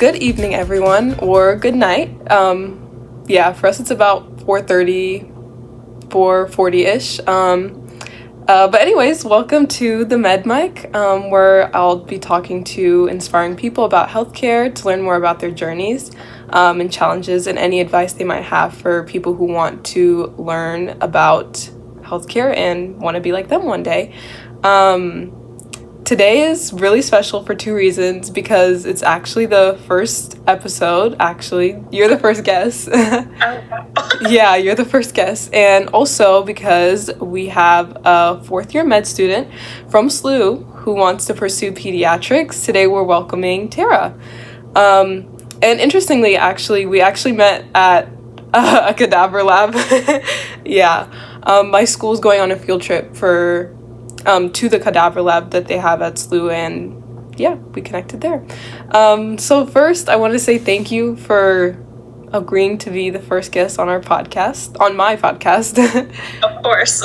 good evening, everyone, or good night. For us, it's about 4:30, 4:40-ish. But anyways, welcome to the Med Mic, where I'll be talking to inspiring people about healthcare to learn more about their journeys and challenges and any advice they might have for people who want to learn about healthcare and want to be like them one day. Today is really special for two reasons, because it's actually the first episode. Actually, you're the first guest. Yeah, you're the first guest. And also because we have a fourth-year med student from SLU who wants to pursue pediatrics. Today we're welcoming Tara. And interestingly, we actually met at a cadaver lab. Yeah. My school's going on a field trip to the cadaver lab that they have at SLU, and yeah, we connected there. So first, I want to say thank you for agreeing to be the first guest on my podcast. Of course.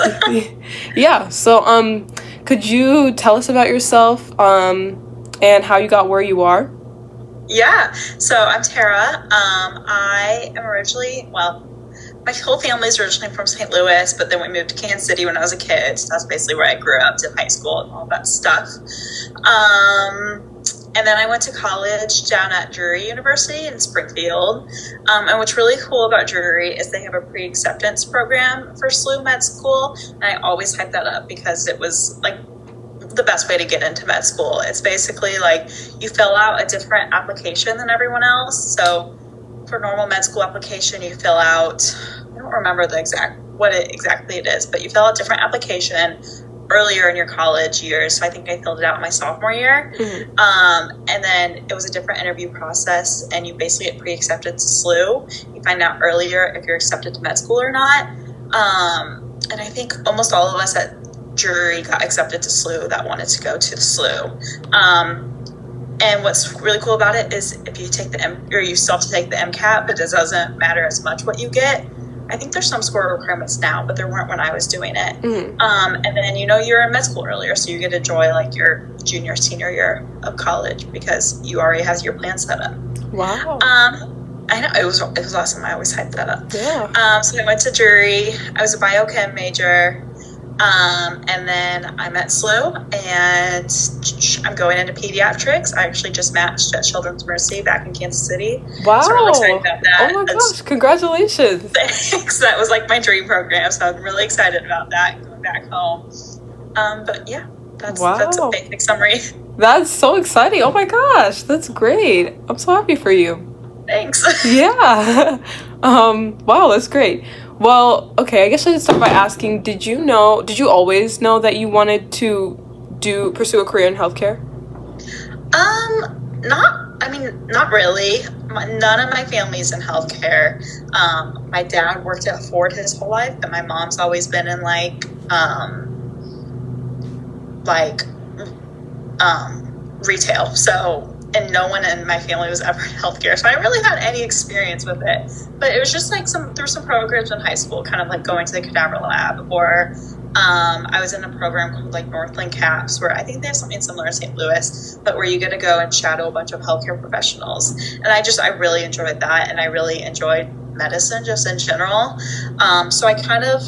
Yeah, so could you tell us about yourself and how you got where you are? Yeah, so I'm Tara. I am originally, my whole family is originally from St. Louis, but then we moved to Kansas City when I was a kid. So that's basically where I grew up, did high school and all that stuff. And then I went to college down at Drury University in Springfield. And what's really cool about Drury is they have a pre-acceptance program for SLU med school. And I always hype that up because it was like the best way to get into med school. It's basically like you fill out a different application than everyone else. So for normal med school application, you fill out, I don't remember what exactly it is, but you fill out a different application earlier in your college years. So I think I filled it out my sophomore year. Mm-hmm. And then it was a different interview process, and you basically get pre-accepted to SLU. You find out earlier if you're accepted to med school or not. And I think almost all of us at Drury got accepted to SLU that wanted to go to the SLU. And what's really cool about it is if you take you still have to take the MCAT, but it doesn't matter as much what you get. I think there's some score requirements now, but there weren't when I was doing it. Mm-hmm. And then, you're in med school earlier, so you get to enjoy like your junior, senior year of college because you already have your plan set up. Wow. I know, it was awesome. I always hype that up. Yeah. So I went to Drury. I was a biochem major. And then I'm at SLU, and I'm going into pediatrics. I actually just matched at Children's Mercy back in Kansas City. Wow. So I'm really excited about that. Oh my gosh, congratulations. Thanks. That was like my dream program, so I'm really excited about that, going back home. But yeah, that's a basic summary. That's so exciting. Oh my gosh, that's great. I'm so happy for you. Thanks. Yeah. Wow, that's great. Well, okay, I guess I should start by asking, did you always know that you wanted to pursue a career in healthcare? Not really. None of my family's in healthcare. My dad worked at Ford his whole life, and my mom's always been in retail. So, and no one in my family was ever in healthcare, so I really had any experience with it. But it was just like there were some programs in high school, kind of like going to the cadaver lab, or I was in a program called like Northland CAPS, where I think they have something similar in St. Louis, but where you get to go and shadow a bunch of healthcare professionals. And I really enjoyed that, and I really enjoyed medicine just in general. So I kind of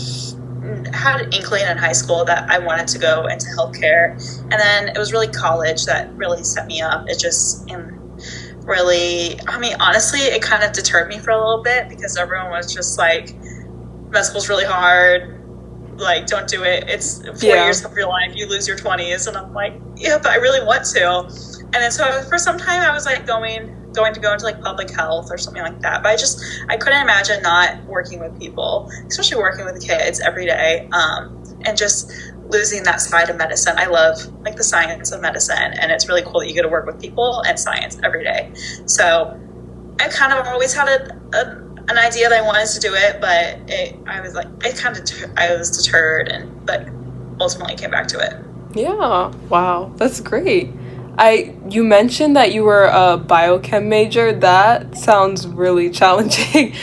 had an inkling in high school that I wanted to go into healthcare, and then it was really college that really set me up. It just honestly, it kind of deterred me for a little bit because everyone was just like, med school's really hard, like don't do it, it's 4 years of your life, you lose your 20s. And I'm like, yeah, but I really want to. And then so for some time I was like going to go into like public health or something like that, but I couldn't imagine not working with people, especially working with kids every day, and just losing that side of medicine. I love like the science of medicine, and it's really cool that you get to work with people and science every day. So I kind of always had an idea that I wanted to do it, but I was deterred, but ultimately came back to it. Yeah. Wow, that's great. You mentioned that you were a biochem major. That sounds really challenging.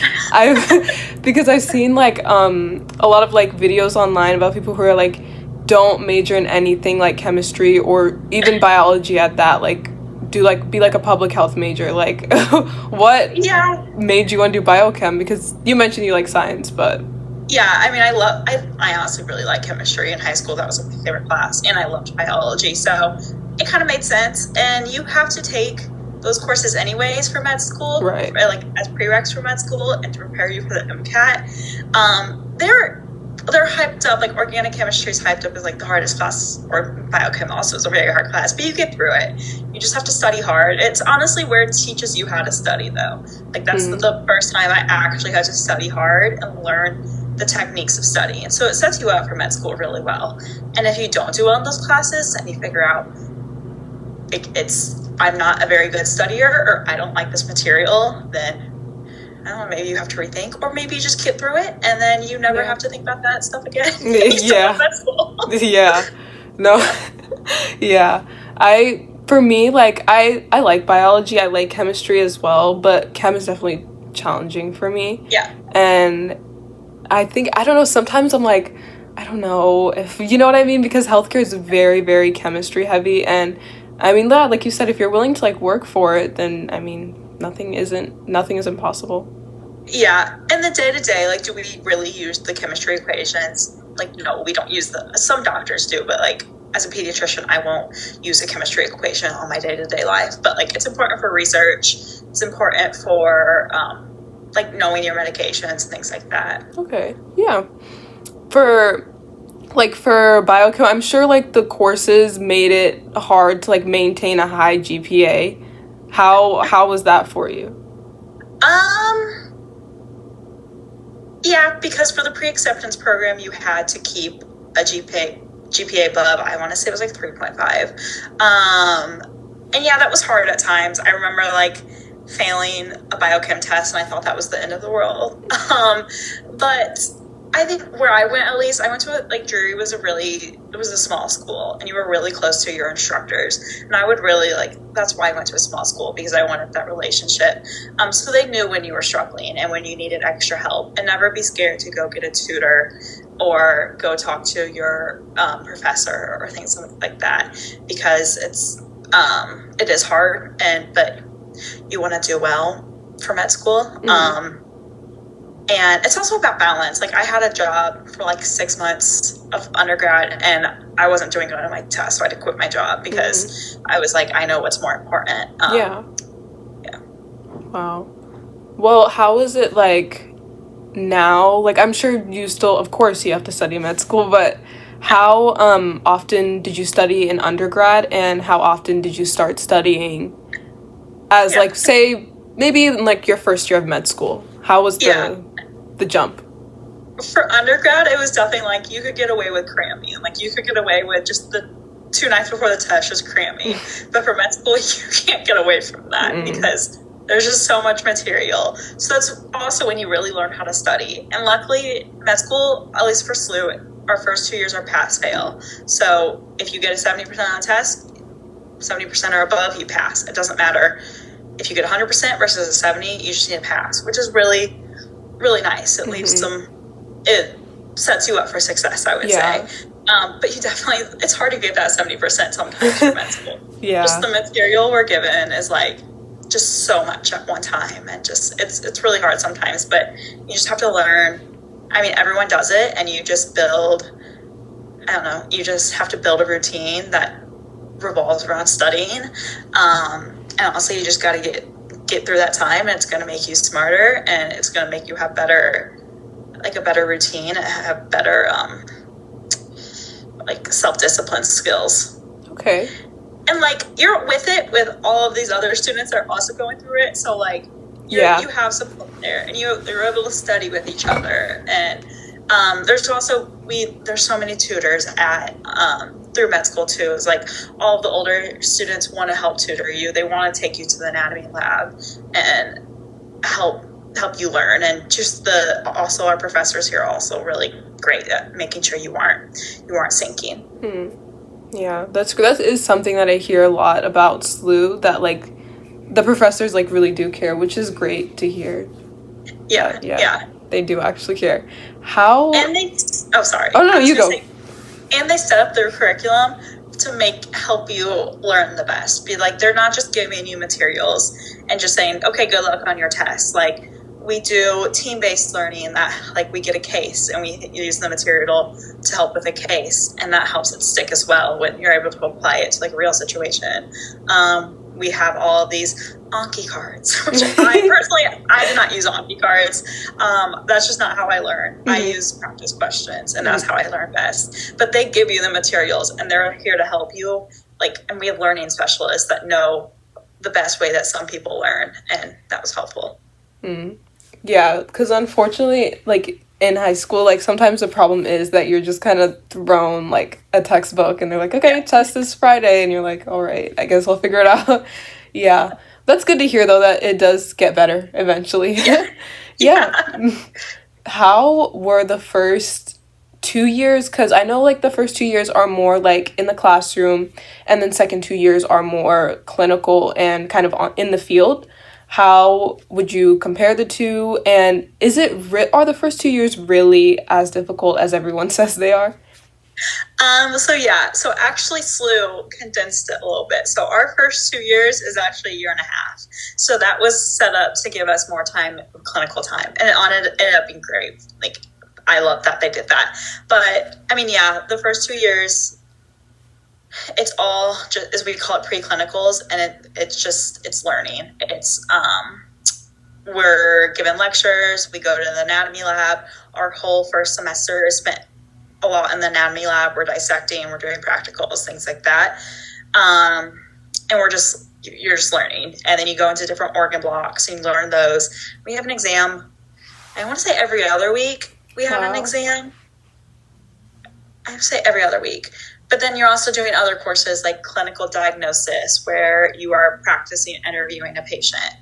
Because I've seen like a lot of like videos online about people who are like don't major in anything like chemistry or even biology at that. Like be like a public health major? Like, what made you want to do biochem? Because you mentioned you like science, but... Yeah, I mean, I honestly really liked chemistry in high school. That was my favorite class, and I loved biology, so it kind of made sense. And you have to take those courses anyways for med school, right? Like as prereqs for med school, and to prepare you for the MCAT. They're hyped up, like organic chemistry is hyped up as like the hardest class, or biochem also is a very hard class, but you get through it. You just have to study hard. It's honestly where it teaches you how to study, though. Like that's the first time I actually had to study hard and learn the techniques of study. And so it sets you up for med school really well. And if you don't do well in those classes and you figure out I'm not a very good studier, or I don't like this material, then I don't know, maybe you have to rethink, or maybe you just get through it and then you never have to think about that stuff again. Yeah. Yeah. No. Yeah. For me, like, I like biology, I like chemistry as well, but chem is definitely challenging for me. Yeah. And I don't know, sometimes I'm like, I don't know if, you know what I mean? Because healthcare is very, very chemistry heavy. And I mean, that, like you said, if you're willing to like work for it, then I mean, nothing is impossible. Yeah. And the day-to-day, like, do we really use the chemistry equations? Like, no, we don't use some doctors do, but like as a pediatrician, I won't use a chemistry equation on my day-to-day life. But like, it's important for research. It's important for like knowing your medications and things like that. Okay. Yeah. For biochem, I'm sure like the courses made it hard to like maintain a high GPA. How was that for you? Yeah, because for the pre-acceptance program, you had to keep a GPA above, I want to say it was like 3.5. And yeah, that was hard at times. I remember like failing a biochem test, and I thought that was the end of the world. But I think where I went, at least, I went to Drury was it was a small school, and you were really close to your instructors. And I would really that's why I went to a small school, because I wanted that relationship. So they knew when you were struggling and when you needed extra help, and never be scared to go get a tutor or go talk to your professor or things like that, because it is hard, but you want to do well for med school. And it's also about balance. Like, I had a job for 6 months of undergrad, and I wasn't doing good on my test, so I had to quit my job because I was like, I know what's more important. Yeah. Wow. Well, how is it now? I'm sure you still, of course, you have to study med school, but how often did you study in undergrad, and how often did you start studying as say maybe in your first year of med school? How was the jump? For undergrad, it was definitely you could get away with cramming. You could get away with just the 2 nights before the test just cramming. But for med school, you can't get away from that because there's just so much material. So that's also when you really learn how to study. And luckily, med school, at least for SLU, our first 2 years are pass-fail. So if you get a 70% on a test, 70% or above, you pass. It doesn't matter if you get 100% versus a 70, you just need to pass, which is really, really nice. It leaves it sets you up for success, I would say. But you definitely, it's hard to get that 70% sometimes for med school. Just the material we're given is just so much at one time, and just it's really hard sometimes, but you just have to learn. I mean, everyone does it, and you just build, you just have to build a routine that revolves around studying. And honestly, you just got to get through that time, and it's going to make you smarter, and it's going to make you have a better routine, and have better self-discipline skills. Okay. And you're with it with all of these other students that are also going through it, so you have support there, and you're able to study with each other. And there's so many tutors at through med school too. It's all of the older students want to help tutor you. They want to take you to the anatomy lab and help you learn. And just also our professors here are also really great at making sure you aren't sinking. Yeah, that is something that I hear a lot about SLU, that the professors really do care, which is great to hear. Yeah. They do actually care. How? And they. Oh, sorry. Oh no, you go. And they set up their curriculum help you learn the best. Be like, they're not just giving you materials and just saying, okay, good luck on your test. Like, we do team-based learning, that like we get a case and we use the material to help with a case, and that helps it stick as well when you're able to apply it to like a real situation. We have all of these Anki cards, which I do not use Anki cards. That's just not how I learn. Mm-hmm. I use practice questions, and that's how I learn best. But they give you the materials, and they're here to help you. Like, and we have learning specialists that know the best way that some people learn, and that was helpful. Mm. Yeah, because unfortunately, like, in high school, like, sometimes the problem is that you're just kind of thrown, like, a textbook, and they're like, okay, test this Friday, and you're like, all right, I guess I'll figure it out. Yeah. That's good to hear, though, that it does get better eventually. Yeah. How were the first 2 years? Because I know, like, the first 2 years are more, like, in the classroom, and then second 2 years are more clinical and kind of in the field. How would you compare the two? And are the first 2 years really as difficult as everyone says they are? So actually SLU condensed it a little bit. So our first 2 years is actually a year and a half. So that was set up to give us more time, clinical time. And it ended up being great. Like, I love that they did that. But I mean, yeah, the first 2 years, it's all just, as we call it, preclinicals, and it's learning. It's we're given lectures, we go to the anatomy lab. Our whole first semester is spent a lot in the anatomy lab. We're dissecting, we're doing practicals, things like that. And you're just learning. And then you go into different organ blocks and you learn those. We have an exam, I want to say every other week we have an exam. I have to say every other week. But then you're also doing other courses like clinical diagnosis, where you are practicing interviewing a patient,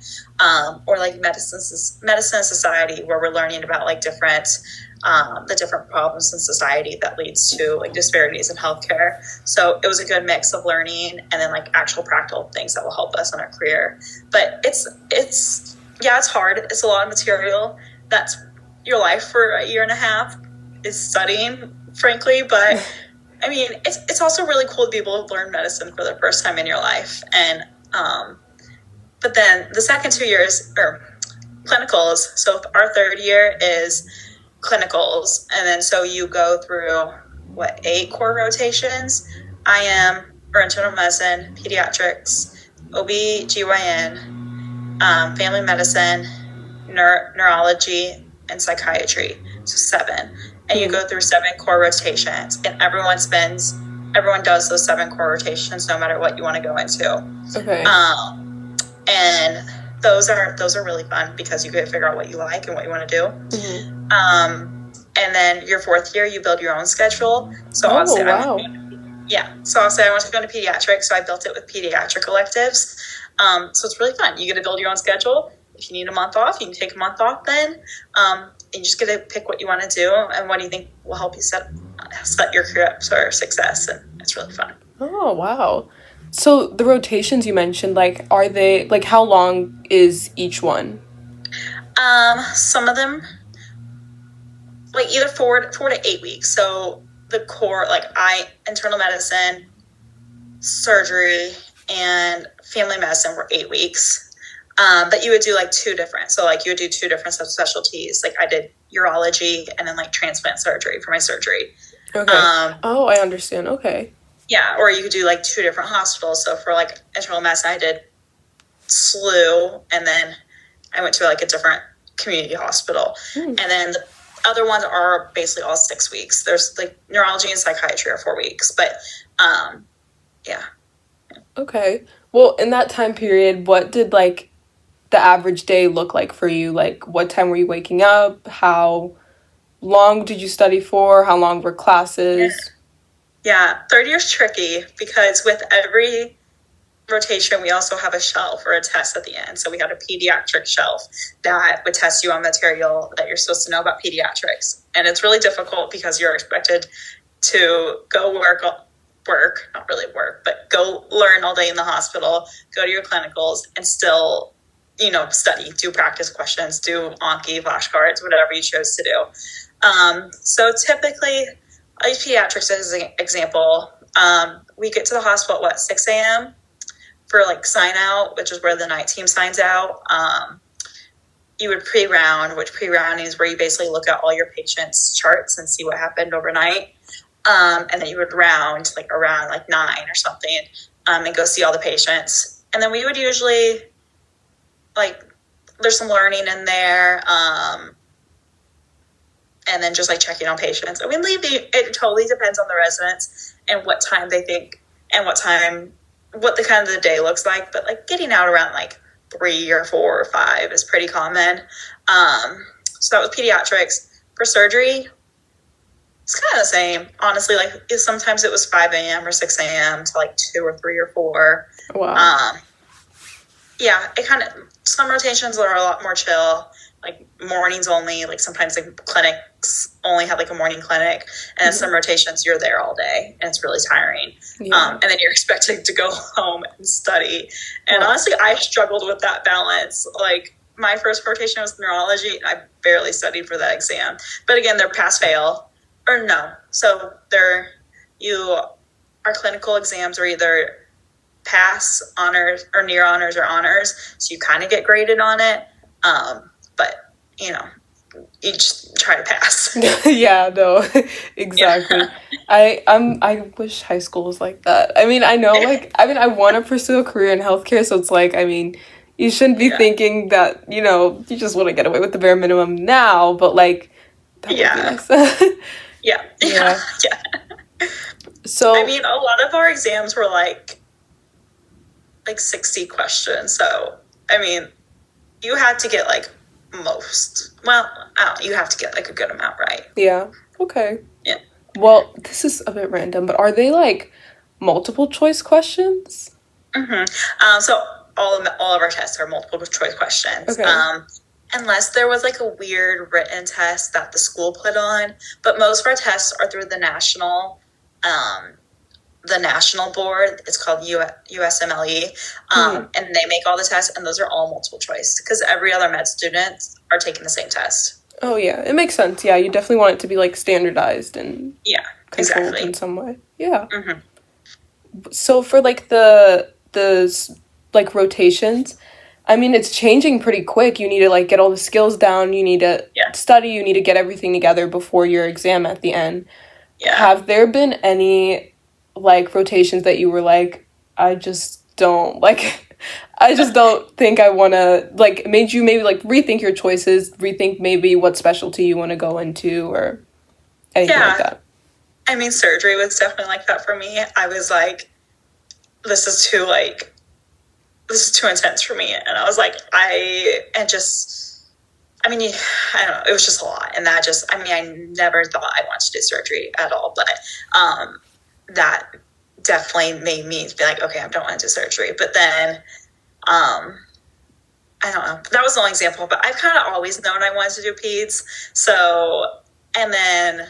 or like medicine society, where we're learning about like the different problems in society that leads to like disparities in healthcare. So it was a good mix of learning and then like actual practical things that will help us in our career. But it's hard. It's a lot of material. That's your life for a year and a half is studying, frankly, but I mean, it's also really cool to be able to learn medicine for the first time in your life. And but then the second 2 years are clinicals. So our third year is clinicals. And then so you go through 8 core rotations: IM, or internal medicine, pediatrics, OB/GYN, family medicine, neurology, and psychiatry. So 7. And you go through 7 core rotations, and everyone does those 7 core rotations no matter what you want to go into. Okay. And those are really fun because you get to figure out what you like and what you want to do. Mm-hmm. And then your 4th year, you build your own schedule. So I'll say I want to go into pediatrics, so I built it with pediatric electives. So it's really fun. You get to build your own schedule. If you need a month off, you can take a month off then. You just get to pick what you want to do and what do you think will help you set your career up for success, and it's really fun. Oh, wow. So the rotations you mentioned, like, are they, like, how long is each one? Some of them, like, either 4 to 8 weeks. So the core, like, internal medicine, surgery, and family medicine were 8 weeks. But you would do like 2 different. So like you would do 2 different subspecialties. Like I did urology and then like transplant surgery for my surgery. Okay. I understand. Okay. Yeah. Or you could do like 2 different hospitals. So for like internal medicine, I did SLU, and then I went to like a different community hospital. And then the other ones are basically all 6 weeks. There's like neurology and psychiatry are 4 weeks, but yeah. Okay. Well, in that time period, what did like the average day look like for you? Like, what time were you waking up? How long did you study for? How long were classes? Yeah, third year's tricky because with every rotation, we also have a shelf or a test at the end. So we had a pediatric shelf that would test you on material that you're supposed to know about pediatrics. And it's really difficult because you're expected to go not really work, but go learn all day in the hospital, go to your clinicals, and still, study, do practice questions, do Anki, flashcards, whatever you chose to do. So typically, I use pediatrics as an example. we get to the hospital at 6 a.m. for like sign out, which is where the night team signs out. You would pre-round, which pre-rounding is where you basically look at all your patients' charts and see what happened overnight. And then you would round like around like 9 or something, and go see all the patients. And then we would usually, like, there's some learning in there, and then just like checking on patients. I mean, it totally depends on the residents and what time they think and what the kind of the day looks like. But like getting out around like 3 or 4 or 5 is pretty common. So that was pediatrics. For surgery, it's kind of the same, honestly. Like sometimes it was 5 a.m. or 6 a.m. to like 2 or 3 or 4. Wow. Yeah, it kind of, some rotations are a lot more chill, like mornings only. Like sometimes like clinics only have like a morning clinic, and then some rotations you're there all day, and it's really tiring. Yeah. And then you're expected to go home and study. And honestly, I struggled with that balance. Like my first rotation was neurology, and I barely studied for that exam. But again, they're pass fail, or no. So our clinical exams are either pass, honors, or near honors or honors. So you kind of get graded on it. But, you know, you just try to pass. Yeah, no, exactly. Yeah. I wish high school was like that. I mean, I want to pursue a career in healthcare, so it's like, I mean, you shouldn't be thinking that, you know, you just want to get away with the bare minimum now, but like, that would be nice. Yeah. So, I mean, a lot of our exams were like 60 questions. So, I mean, you had to get like you have to get like a good amount right. Yeah. Okay. Yeah. Well, this is a bit random, but are they like multiple choice questions? Mm-hmm. So all of our tests are multiple choice questions. Okay. Unless there was like a weird written test that the school put on, but most of our tests are through the national board. It's called USMLE, and they make all the tests, and those are all multiple choice because every other med students are taking the same test. Oh yeah, it makes sense. Yeah, you definitely want it to be like standardized and controlled exactly in some way. Yeah. Mm-hmm. So for like the like rotations, I mean, it's changing pretty quick. You need to like get all the skills down. You need to study. You need to get everything together before your exam at the end. Yeah. Have there been any like rotations that you were like, I just don't think I want to, like, made you maybe like rethink your choices, rethink maybe what specialty you want to go into or anything like that? I mean, surgery was definitely like that for me. I was like, this is too intense for me. And I was like, I don't know, it was just a lot. And that just, I mean, I never thought I wanted to do surgery at all, but that definitely made me be like, okay, I don't want to do surgery. But then, I don't know, that was the only example, but I've kind of always known I wanted to do peds. So, and then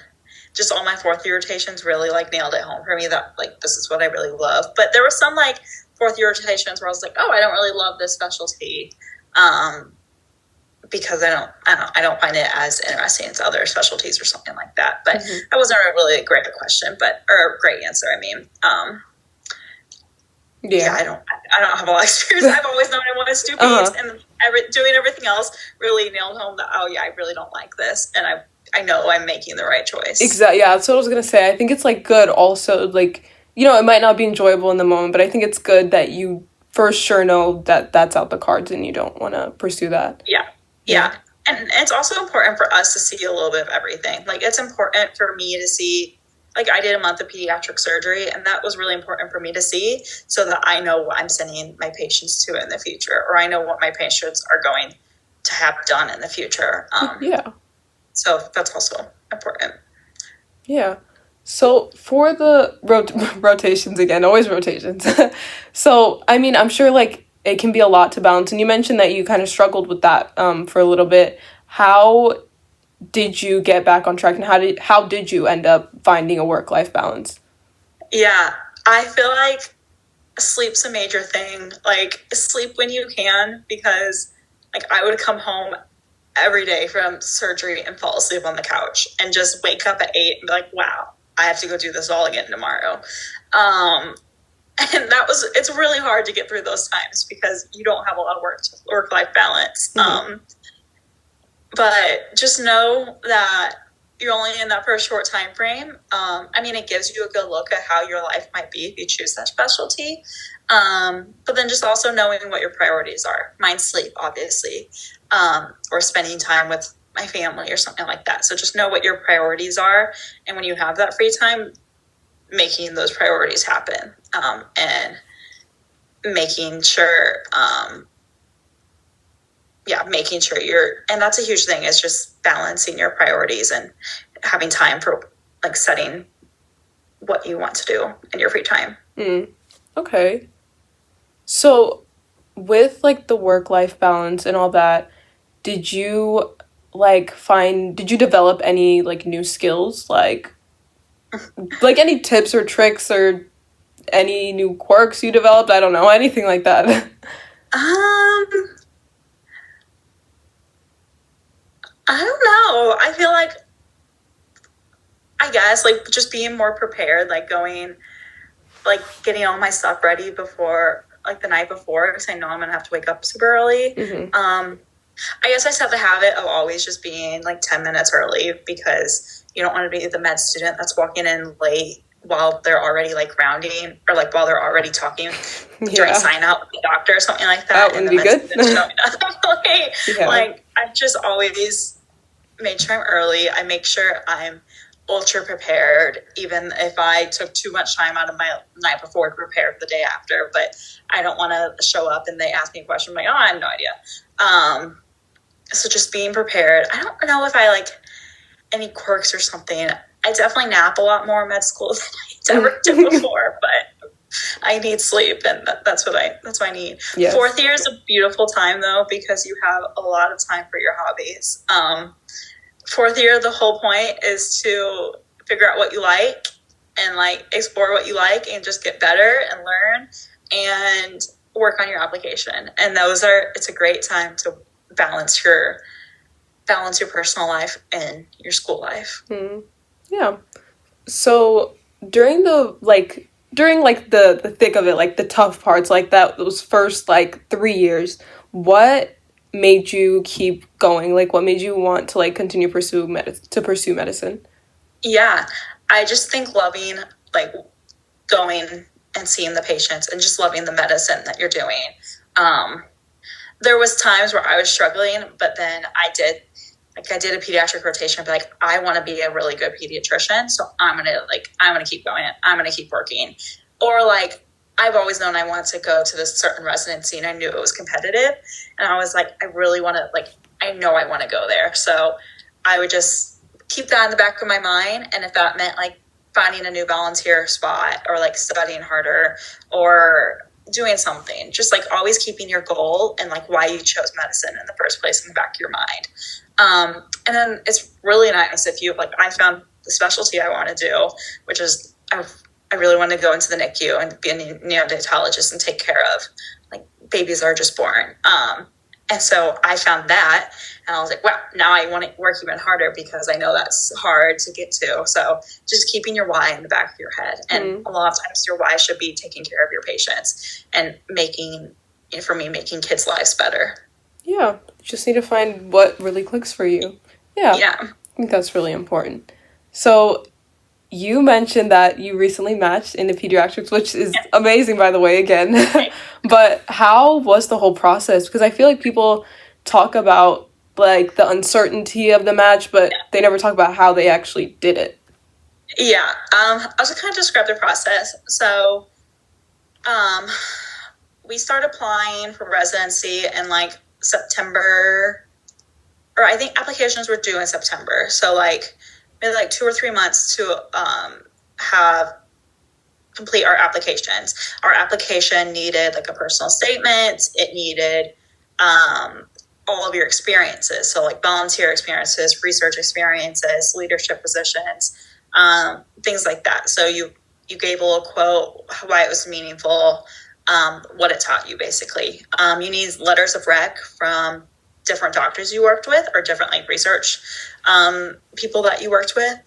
just all my 4th year rotations really like nailed it home for me that like, this is what I really love. But there were some like 4th year rotations where I was like, oh, I don't really love this specialty. Because I don't find it as interesting as other specialties or something like that. But that wasn't really a great question, or a great answer. I mean, I don't have a lot of experience. I've always known I wanted to do peds, and doing everything else really nailed home that, oh yeah, I really don't like this, and I know I'm making the right choice. Exactly. Yeah, that's what I was gonna say. I think it's like good also, like, you know, it might not be enjoyable in the moment, but I think it's good that you for sure know that that's out the cards and you don't want to pursue that. Yeah. And it's also important for us to see a little bit of everything. Like, it's important for me to see, like, I did a month of pediatric surgery, and that was really important for me to see so that I know what I'm sending my patients to in the future, or I know what my patients are going to have done in the future. So that's also important. Yeah. So for the rotations, again, always rotations. So, I mean, I'm sure, like, it can be a lot to balance. And you mentioned that you kind of struggled with that for a little bit. How did you get back on track, and how did you end up finding a work-life balance? Yeah, I feel like sleep's a major thing. Like, sleep when you can, because like I would come home every day from surgery and fall asleep on the couch and just wake up at 8 and be like, wow, I have to go do this all again tomorrow. And it's really hard to get through those times because you don't have a lot of work-life balance. Mm-hmm. But just know that you're only in that for a short time frame. I mean, it gives you a good look at how your life might be if you choose that specialty. But then just also knowing what your priorities are. Mine's sleep, obviously, or spending time with my family or something like that. So just know what your priorities are. And when you have that free time, making those priorities happen, and making sure, making sure and that's a huge thing, is just balancing your priorities and having time for like setting what you want to do in your free time. Okay. So with like the work-life balance and all that, did you develop any like new skills, like any tips or tricks or any new quirks you developed? I don't know, anything like that. I don't know. I feel like, I guess, like, just being more prepared, like getting all my stuff ready before, like, the night before, because I know I'm going to have to wake up super early. Mm-hmm. I guess I set the habit of always just being, like, 10 minutes early, because you don't want to be the med student that's walking in late while they're already, like, rounding, or, like, while they're already talking during sign-out with the doctor or something like that. That wouldn't be good. Like, I've just always made sure I'm early. I make sure I'm ultra prepared, even if I took too much time out of my night before to prepare for the day after. But I don't want to show up and they ask me a question, I'm like, oh, I have no idea. So just being prepared. I don't know if I like any quirks or something. I definitely nap a lot more in med school than I ever did before, but I need sleep, and that's what I need. Yes. Fourth year is a beautiful time though, because you have a lot of time for your hobbies. Fourth year, the whole point is to figure out what you like and like explore what you like and just get better and learn and work on your application. And it's a great time to balance your personal life and your school life. Yeah. So during the thick of it, like the tough parts, like those first like 3 years, what made you keep going? Like, what made you want to like continue pursue medicine? Yeah, I just think loving like going and seeing the patients and just loving the medicine that you're doing. There was times where I was struggling, but then I did a pediatric rotation, but like, I want to be a really good pediatrician, so I'm gonna keep going. I'm gonna keep working. Or like, I've always known I wanted to go to this certain residency, and I knew it was competitive, and I was like, I really want to, like, I know I want to go there. So I would just keep that in the back of my mind, and if that meant like finding a new volunteer spot or like studying harder or doing something, just like always keeping your goal and like why you chose medicine in the first place in the back of your mind. And then it's really nice if you like, I found the specialty I want to do, which is I really want to go into the NICU and be a neonatologist and take care of like babies that are just born. And so I found that, and I was like, wow, now I want to work even harder because I know that's hard to get to. So just keeping your why in the back of your head. And a lot of times your why should be taking care of your patients and making kids' lives better. Yeah, you just need to find what really clicks for you. Yeah. I think that's really important. So you mentioned that you recently matched into Pediatrics, which is amazing, by the way, again. But how was the whole process? Because I feel like people talk about, like, the uncertainty of the match, but they never talk about how they actually did it. Yeah. I'll just kind of describe the process. So we started applying for residency in, like, September, or I think applications were due in September. So, like, maybe like 2 or 3 months to complete our applications. Our application needed like a personal statement. It needed all of your experiences. So like volunteer experiences, research experiences, leadership positions, things like that. So you gave a little quote, why it was meaningful, what it taught you basically. You need letters of rec from different doctors you worked with or different like research people that you worked with.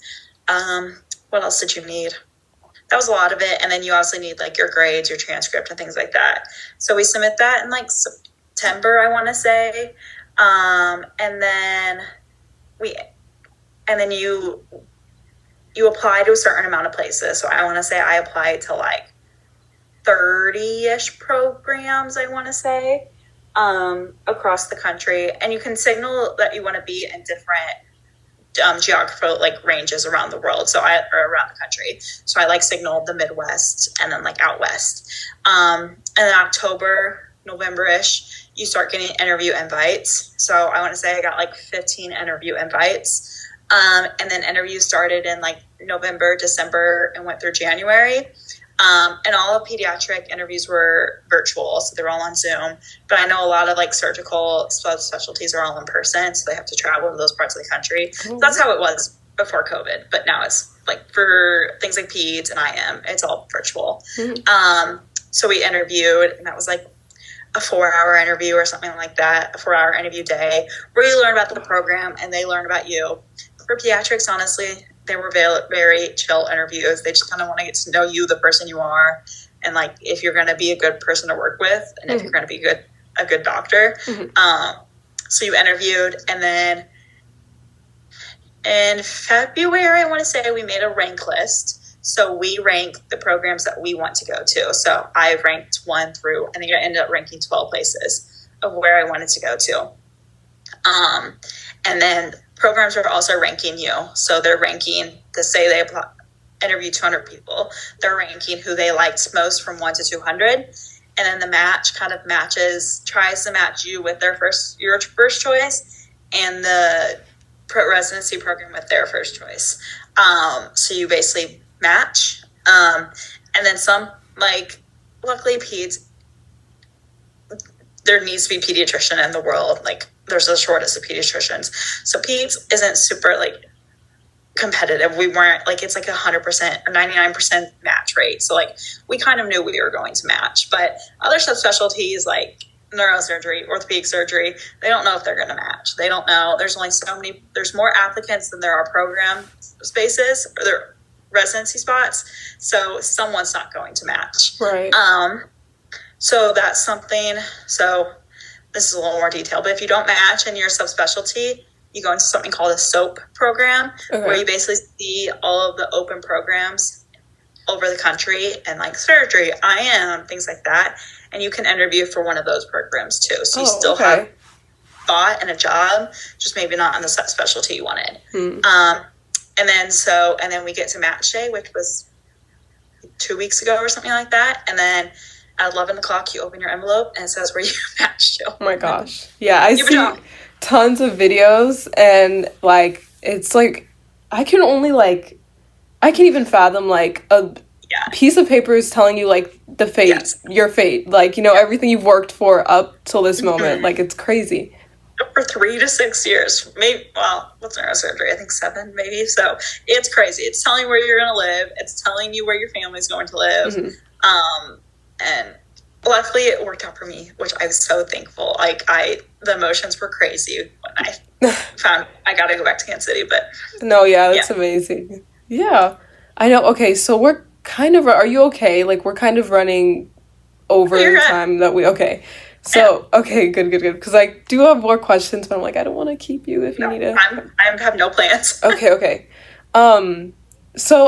what else did you need? That was a lot of it. And then you also need like your grades, your transcript, and things like that. So we submit that in like September, I want to say. And then you apply to a certain amount of places. So I want to say I applied to like 30-ish programs, I want to say, across the country. And you can signal that you want to be in different geographical like ranges around the world, or around the country. So I like signaled the Midwest and then like out west. And in October, November-ish, you start getting interview invites. So I want to say I got like 15 interview invites. And then interviews started in like November, December, and went through January. And all of pediatric interviews were virtual, so they're all on Zoom. But I know a lot of like surgical specialties are all in person, so they have to travel to those parts of the country. So that's how it was before COVID. But now it's like for things like peds and IM, it's all virtual. So we interviewed, and that was like a 4-hour interview or something like that, a 4-hour interview day, where you learn about the program and they learn about you. For pediatrics, honestly, they were very, very chill interviews. They just kind of want to get to know you, the person you are, and like if you're going to be a good person to work with, and if you're going to be a good doctor. So you interviewed, and then in February, I want to say we made a rank list. So we rank the programs that we want to go to. So I ranked 1 through, I think I ended up ranking 12 places of where I wanted to go to. And then programs are also ranking you. So they're ranking, to say they interview 200 people, they're ranking who they liked most from 1 to 200. And then the match kind of tries to match you with your first choice, and the residency program with their first choice. So you basically match. And then some, like, luckily peds, there needs to be a pediatrician in the world. Like, there's the shortest of pediatricians. So peds isn't super, like, competitive. We weren't, like, it's like 100% or 99% match rate. So, like, we kind of knew we were going to match. But other subspecialties, like neurosurgery, orthopedic surgery, they don't know if they're going to match. They don't know. There's only there's more applicants than there are program spaces, or there residency spots. So someone's not going to match. Right. So that's something. So this is a little more detail, but if you don't match in your subspecialty, you go into something called a SOAP program, where you basically see all of the open programs over the country, and like surgery, IM, things like that. And you can interview for one of those programs too. So you still have thought and a job, just maybe not on the subspecialty you wanted. And then we get to match day, which was 2 weeks ago or something like that. And then at 11 o'clock, you open your envelope and it says where you matched to. Oh my gosh. Yeah, I see tons of videos, and like, it's like, I can even fathom like a piece of paper is telling you like the fate, your fate, like, you know, everything you've worked for up till this moment. Like, it's crazy. For 3 to 6 years, maybe. Well, what's neurosurgery? I think 7, maybe. So it's crazy. It's telling you where you're going to live. It's telling you where your family's going to live. And luckily, it worked out for me, which I was so thankful. Like, the emotions were crazy when I found I got to go back to Kansas City. But no, that's amazing. Yeah, I know. Okay, so are you okay? Like, we're kind of running over the time that okay. So, okay, good. Because I do have more questions, but I'm like, I don't want to keep you if you need to. I have no plans. Okay. So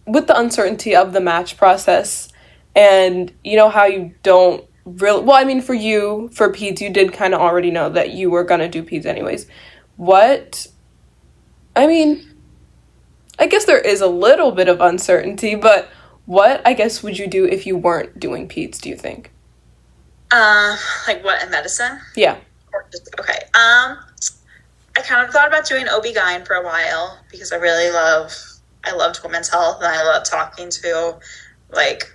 with the uncertainty of the match process, and you know how you don't really, well, I mean, for peds, you did kind of already know that you were going to do peds anyways. I guess there is a little bit of uncertainty, but what, I guess, would you do if you weren't doing peds, do you think? Like what, in medicine? Yeah. Okay. I kind of thought about doing OB-GYN for a while, because I loved women's health, and I love talking to like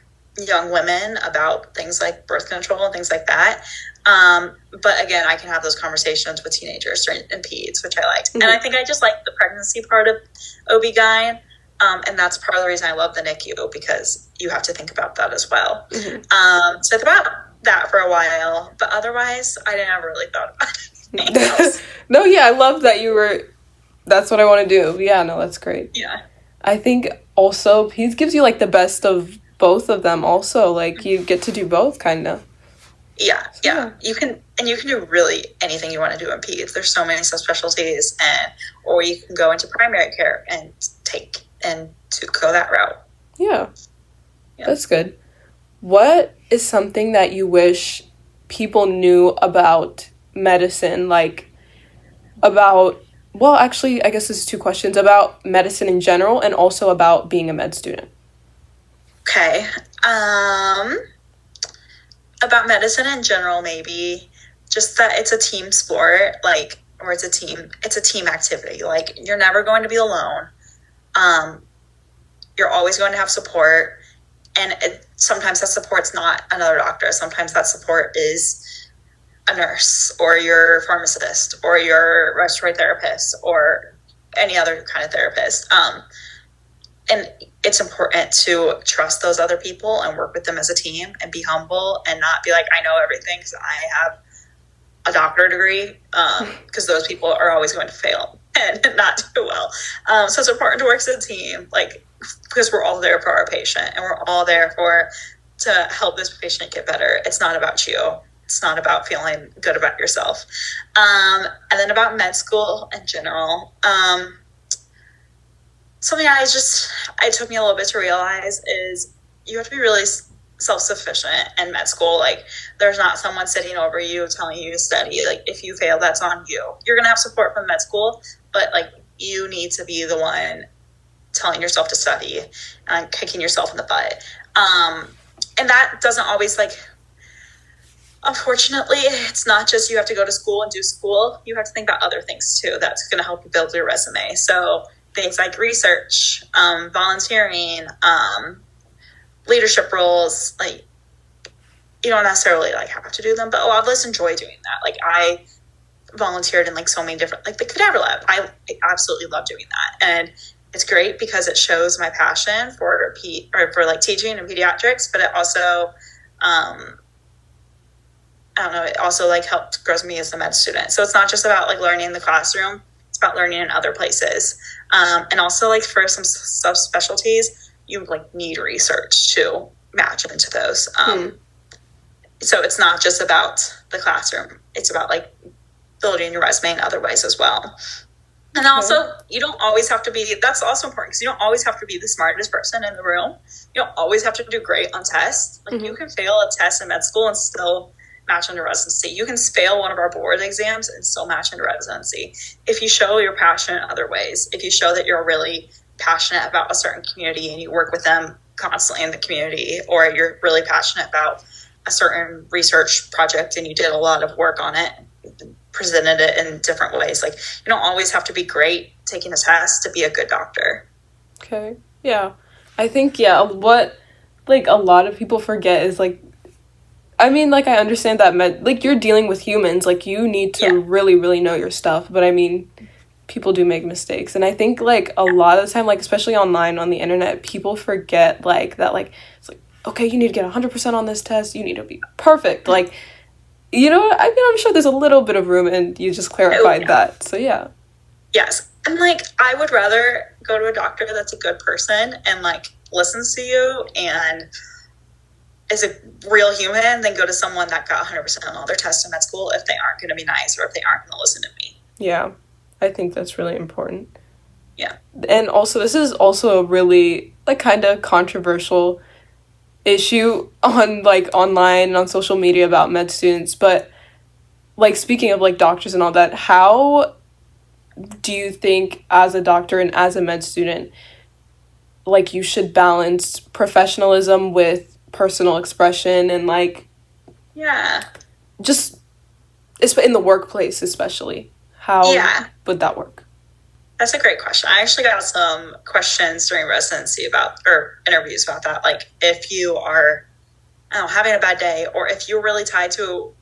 young women about things like birth control and things like that. But again, I can have those conversations with teenagers and peds, which I liked. And I think I just like the pregnancy part of OB-GYN. And that's part of the reason I love the NICU, because you have to think about that as well. So I thought about that for a while, but otherwise I never really thought about anything else. No, yeah, I love that that's what I want to do. Yeah, no, that's great. Yeah. I think also he gives you like the best of both of them also. Like you get to do both kind of. Yeah. You can do really anything you want to do in peds. There's so many subspecialties, or you can go into primary care and to go that route. Yeah. That's good. What is something that you wish people knew about medicine, like about, well, actually, I guess this is two questions, about medicine in general and also about being a med student? Okay. About medicine in general, maybe just that it's a team sport, like, or it's a team activity. Like, you're never going to be alone. You're always going to have support. And sometimes that support's not another doctor. Sometimes that support is a nurse or your pharmacist or your respiratory therapist or any other kind of therapist. And it's important to trust those other people and work with them as a team and be humble and not be like, I know everything because I have a doctorate degree, because those people are always going to fail and not do well. So it's important to work as a team, like, because we're all there for our patient and we're all there to help this patient get better. It's not about you. It's not about feeling good about yourself. And then about med school in general, something it took me a little bit to realize is you have to be really self-sufficient in med school. Like, there's not someone sitting over you telling you to study. Like, if you fail, that's on you. You're going to have support from med school, but like, you need to be the one telling yourself to study and kicking yourself in the butt. And that doesn't always, like, unfortunately, it's not just you have to go to school and do school. You have to think about other things too. That's going to help you build your resume. So things like research, volunteering, leadership roles, like, you don't necessarily like have to do them, but a lot of us enjoy doing that. Like, I volunteered in like so many different, like the cadaver lab. I absolutely love doing that. And it's great because it shows my passion for like teaching and pediatrics, but it also, I don't know, it also like helped grow me as a med student. So it's not just about like learning in the classroom, it's about learning in other places. And also, like, for some subspecialties, you like need research to match into those. So it's not just about the classroom. It's about like building your resume in other ways as well. And also, you don't always have to be, that's also important because you don't always have to be the smartest person in the room. You don't always have to do great on tests. Like, you can fail a test in med school and still match into residency. You can fail one of our board exams and still match into residency. If you show you're passionate in other ways, if you show that you're really passionate about a certain community and you work with them constantly in the community, or you're really passionate about a certain research project and you did a lot of work on it, presented it in different ways. Like, you don't always have to be great taking a test to be a good doctor. Okay. Yeah. I think, what, like, a lot of people forget is, like, I mean, like, I understand that, like, you're dealing with humans. Like, you need to really, really know your stuff. But, I mean, people do make mistakes. And I think, like, a lot of the time, like, especially online on the internet, people forget, like, that, like, it's like, okay, you need to get 100% on this test. You need to be perfect. Like, you know, I mean, I'm sure there's a little bit of room, and you just clarified that. So, yeah. Yes. And, like, I would rather go to a doctor that's a good person and, like, listens to you and is a real human than go to someone that got 100% on all their tests in med school if they aren't going to be nice or if they aren't going to listen to me. Yeah. I think that's really important. Yeah. And also, this is also a really, like, kind of controversial issue on, like, online and on social media about med students. But, like, speaking of, like, doctors and all that, how do you think as a doctor and as a med student, like, you should balance professionalism with personal expression and, like, just in the workplace especially? How would that work? That's a great question. I actually got some questions during residency or interviews about that. Like, if you are, I don't know, having a bad day, or if you're really tied to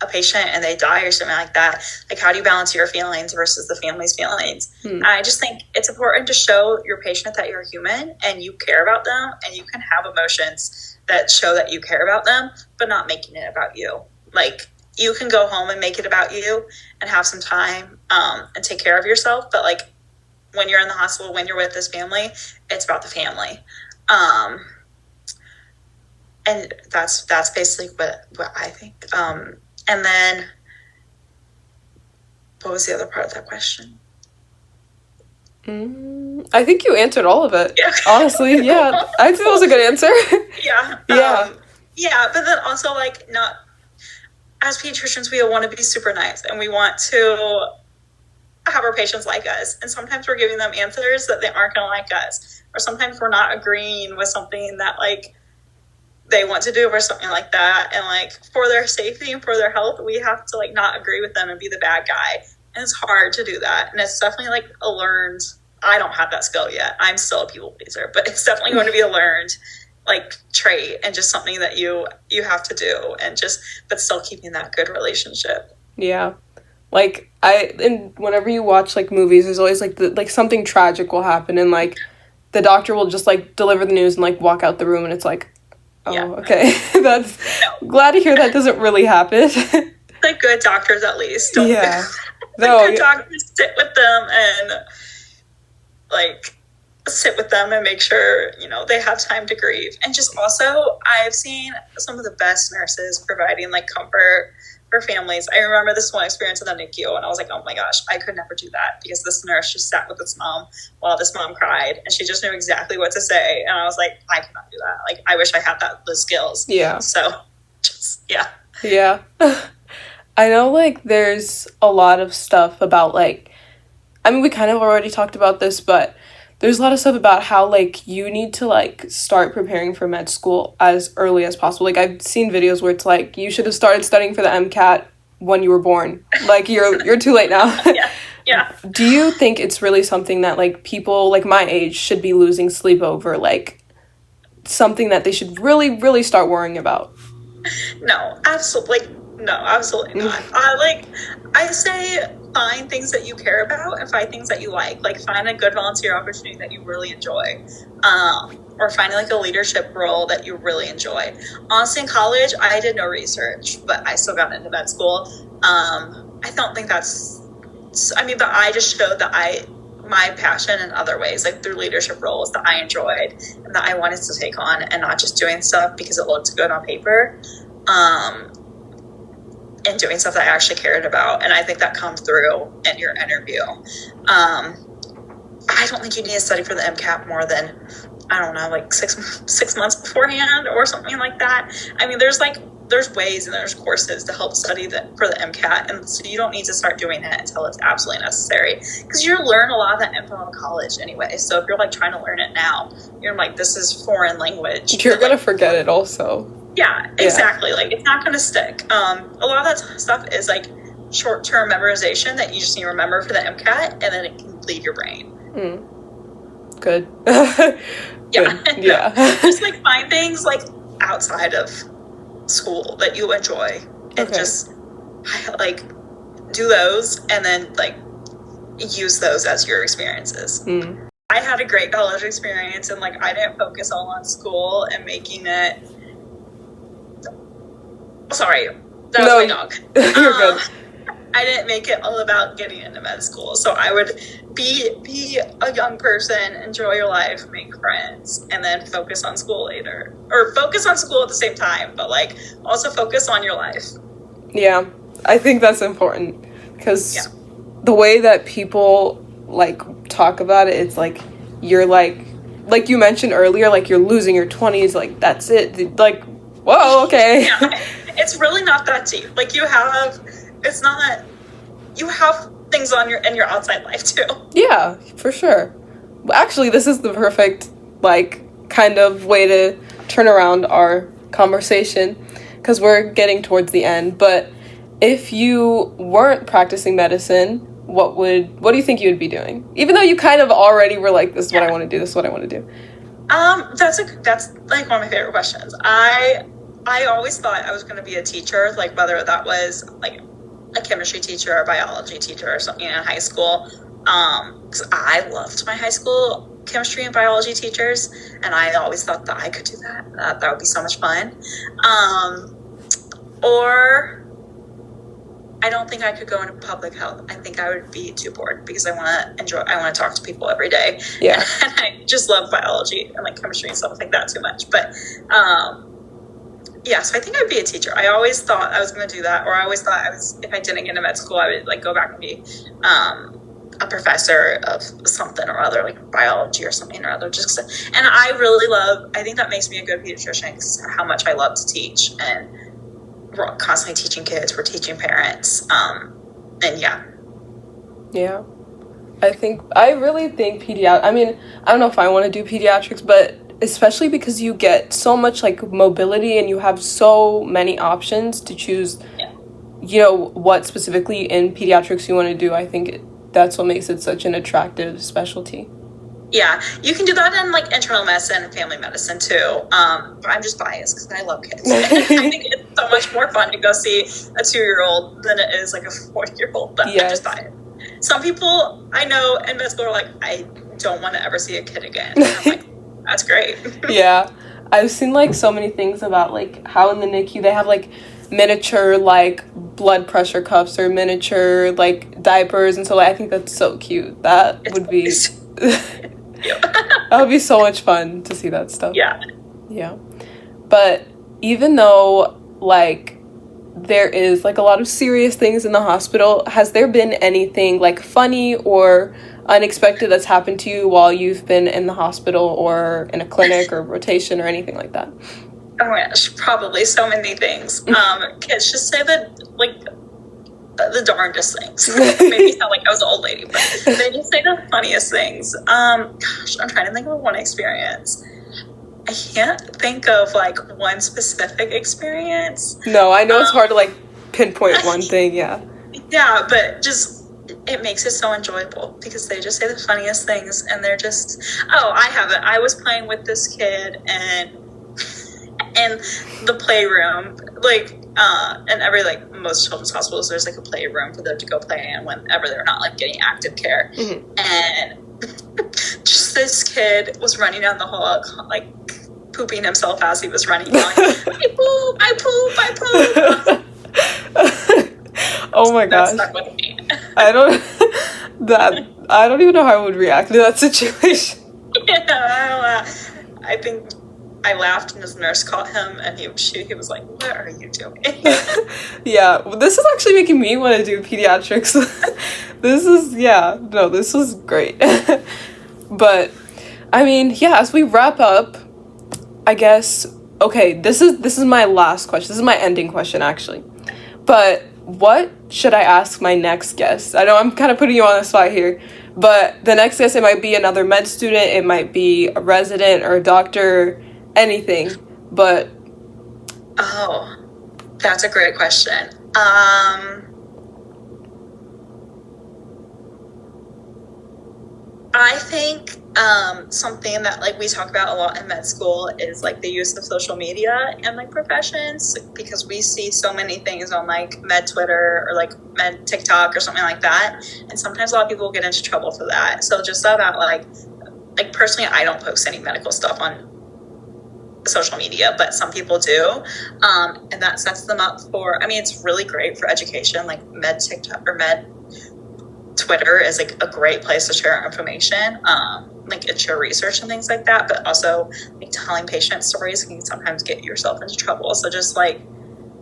a patient and they die or something like that, like, how do you balance your feelings versus the family's feelings? I just think it's important to show your patient that you're human and you care about them, and you can have emotions that show that you care about them, but not making it about you. Like, you can go home and make it about you and have some time and take care of yourself, but, like, when you're in the hospital, when you're with this family, it's about the family. And that's basically what I think. And then what was the other part of that question? I think you answered all of it. Yeah. Honestly, yeah. I think that was a good answer. Yeah. Yeah, but then also, like, not as pediatricians, we want to be super nice, and we want to have our patients like us. And sometimes we're giving them answers that they aren't going to like us, or sometimes we're not agreeing with something that, like, they want to do or something like that. And, like, for their safety and for their health, we have to, like, not agree with them and be the bad guy. And it's hard to do that. And it's definitely, like, a learned, I don't have that skill yet. I'm still a people pleaser, but it's definitely going to be a learned, like, trait, and just something that you have to do, and just, but still keeping that good relationship. Yeah. Like, and whenever you watch, like, movies, there's always, like, something tragic will happen, and, like, the doctor will just, like, deliver the news and, like, walk out the room, and it's like, oh, yeah. Okay. That's, glad to hear that doesn't really happen. Like, good doctors, at least. Yeah. Good doctors, sit with them and, like, sit with them and make sure, you know, they have time to grieve. And just also, I've seen some of the best nurses providing, like, comfort for families. I remember this one experience in the NICU, and I was like, oh my gosh, I could never do that, because this nurse just sat with this mom while this mom cried, and she just knew exactly what to say. And I was like, I cannot do that. Like, I wish I had those skills. Yeah. So, just, yeah. Yeah. I know, like, there's a lot of stuff about, like, I mean, we kind of already talked about this, but there's a lot of stuff about how, like, you need to, like, start preparing for med school as early as possible. Like, I've seen videos where it's like, you should have started studying for the MCAT when you were born. Like, you're too late now. Yeah. Do you think it's really something that, like, people, like, my age should be losing sleep over? Like, something that they should really, really start worrying about? No, absolutely not. I say find things that you care about and find things that you like. Like, find a good volunteer opportunity that you really enjoy. Or finding, like, a leadership role that you really enjoy. Honestly, in college, I did no research, but I still got into med school. I don't think but I just showed that my passion in other ways, like through leadership roles that I enjoyed and that I wanted to take on, and not just doing stuff because it looked good on paper. And doing stuff that I actually cared about. And I think that comes through in your interview. I don't think you need to study for the MCAT more than, I don't know, like six months beforehand or something like that. I mean, there's ways and there's courses to help study for the MCAT. And so you don't need to start doing it until it's absolutely necessary, because you learn a lot of that info in college anyway. So if you're, like, trying to learn it now, you're like, this is foreign language. You're going to forget it also. Yeah, exactly. Yeah. Like, it's not going to stick. A lot of that stuff is, like, short-term memorization that you just need to remember for the MCAT, and then it can leave your brain. Good. Yeah. Just, like, find things, like, outside of school that you enjoy, and just, like, do those, and then, like, use those as your experiences. I had a great college experience, and, like, I didn't focus all on school and making it. Sorry, that was my dog. You're good. I didn't make it all about getting into med school. So I would be a young person, enjoy your life, make friends, and then focus on school later. Or focus on school at the same time, but, like, also focus on your life. Yeah, I think that's important, because the way that people, like, talk about it, it's like, you're, like you mentioned earlier, like, you're losing your 20s, like, that's it. Like, whoa, okay. Yeah. It's really not that deep. Like, you have things in your outside life too. Yeah, for sure. Actually, this is the perfect, like, kind of way to turn around our conversation, because we're getting towards the end. But if you weren't practicing medicine, what do you think you would be doing? Even though you kind of already were like, this is what I want to do, this is what I want to do. That's like one of my favorite questions. I always thought I was going to be a teacher, like, whether that was, like, a chemistry teacher or a biology teacher or something in high school. Because I loved my high school chemistry and biology teachers, and I always thought that I could do that. That would be so much fun. Or I don't think I could go into public health. I think I would be too bored because I want to talk to people every day. Yeah. And I just love biology and like chemistry and stuff like that too much. But yeah, so I think I'd be a teacher. I always thought I was going to do that, or I always thought if I didn't get into med school, I would like go back and be a professor of something or other, like biology or something or other. And I think that makes me a good pediatrician because how much I love to teach, and we're constantly teaching kids, we're teaching parents, and yeah. Yeah. I really think I mean, I don't know if I want to do pediatrics, but especially because you get so much like mobility and you have so many options to choose, you know, what specifically in pediatrics you want to do. I think that's what makes it such an attractive specialty. Yeah, you can do that in like internal medicine and family medicine too. But I'm just biased because I love kids. I think it's so much more fun to go see a 2-year-old than it is like a 4-year-old. But I'm just biased. Some people I know in med school are like, I don't want to ever see a kid again. And I'm like, that's great. Yeah, I've seen like so many things about like how in the NICU they have like miniature like blood pressure cuffs or miniature like diapers, and so like, I think that's so cute. That would be that would be so much fun to see that stuff. Yeah, but even though like there is like a lot of serious things in the hospital, has there been anything like funny or unexpected that's happened to you while you've been in the hospital or in a clinic or rotation or anything like that? Oh my gosh, probably so many things. Kids just say the darndest things. Maybe sound like I was an old lady, but they just say the funniest things. Gosh, I'm trying to think of one experience. I can't think of like one specific experience. No, I know it's hard to like pinpoint one thing. Yeah, but just it makes it so enjoyable because they just say the funniest things, and they're just, I was playing with this kid and in the playroom, like and every like most children's hospitals there's like a playroom for them to go play in whenever they're not like getting active care. And just this kid was running down the hall like pooping himself as he was running, going, I poop. Oh my gosh. I don't even know how I would react to that situation. I think I laughed and his nurse caught him and he was like, what are you doing? Yeah, this is actually making me want to do pediatrics. This is great. But I mean, yeah, as we wrap up, I guess, okay, this is my last question. This is my ending question actually. But what should I ask my next guest? I know I'm kind of putting you on the spot here, but the next guest, it might be another med student, it might be a resident or a doctor, anything, but... Oh, that's a great question. I think something that like we talk about a lot in med school is like the use of social media in like professions, because we see so many things on like med Twitter or like med TikTok or something like that, and sometimes a lot of people get into trouble for that. So just about like personally, I don't post any medical stuff on social media, but some people do, and that sets them up for, I mean, it's really great for education, like med TikTok or med Twitter is like a great place to share information, like and share research and things like that, but also like telling patient stories can sometimes get yourself into trouble. So just like,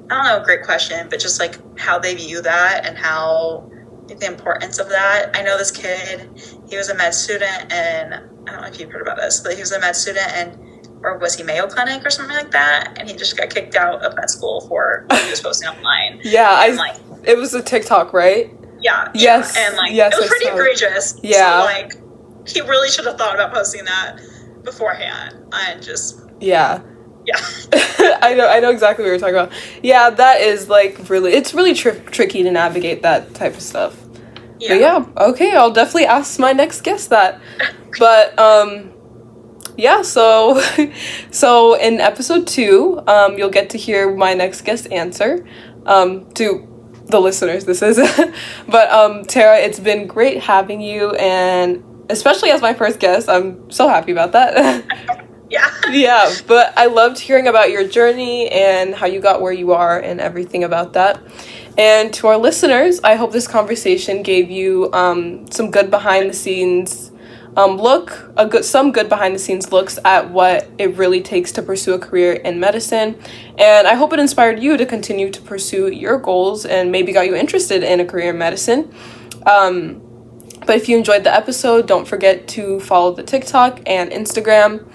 I don't know, great question, but just like how they view that and how like, the importance of that. I know this kid, he was a med student, and I don't know if you've heard about this, but he was a med student or was he Mayo Clinic or something like that? And he just got kicked out of med school for what he was posting online. Yeah, it was a TikTok, right? Yeah. Yes. And like, yes, it was pretty egregious. Yeah. So like, he really should have thought about posting that beforehand and just. Yeah. Yeah. I know exactly what you're talking about. Yeah, that is like it's really tricky to navigate that type of stuff. Yeah. But yeah, okay, I'll definitely ask my next guest that. But yeah, so in episode 2, you'll get to hear my next guest answer to the listeners, this is. But Tara, it's been great having you, and especially as my first guest, I'm so happy about that. Yeah, but I loved hearing about your journey and how you got where you are and everything about that. And to our listeners, I hope this conversation gave you some good behind the scenes some good behind the scenes looks at what it really takes to pursue a career in medicine. And I hope it inspired you to continue to pursue your goals and maybe got you interested in a career in medicine. But if you enjoyed the episode, don't forget to follow the TikTok and Instagram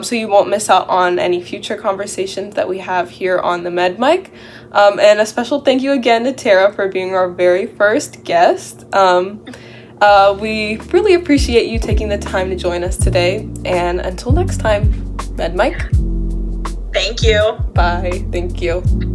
so you won't miss out on any future conversations that we have here on the Med Mic. And a special thank you again to Tara for being our very first guest. We really appreciate you taking the time to join us today. And until next time, Med Mic. Thank you. Bye. Thank you.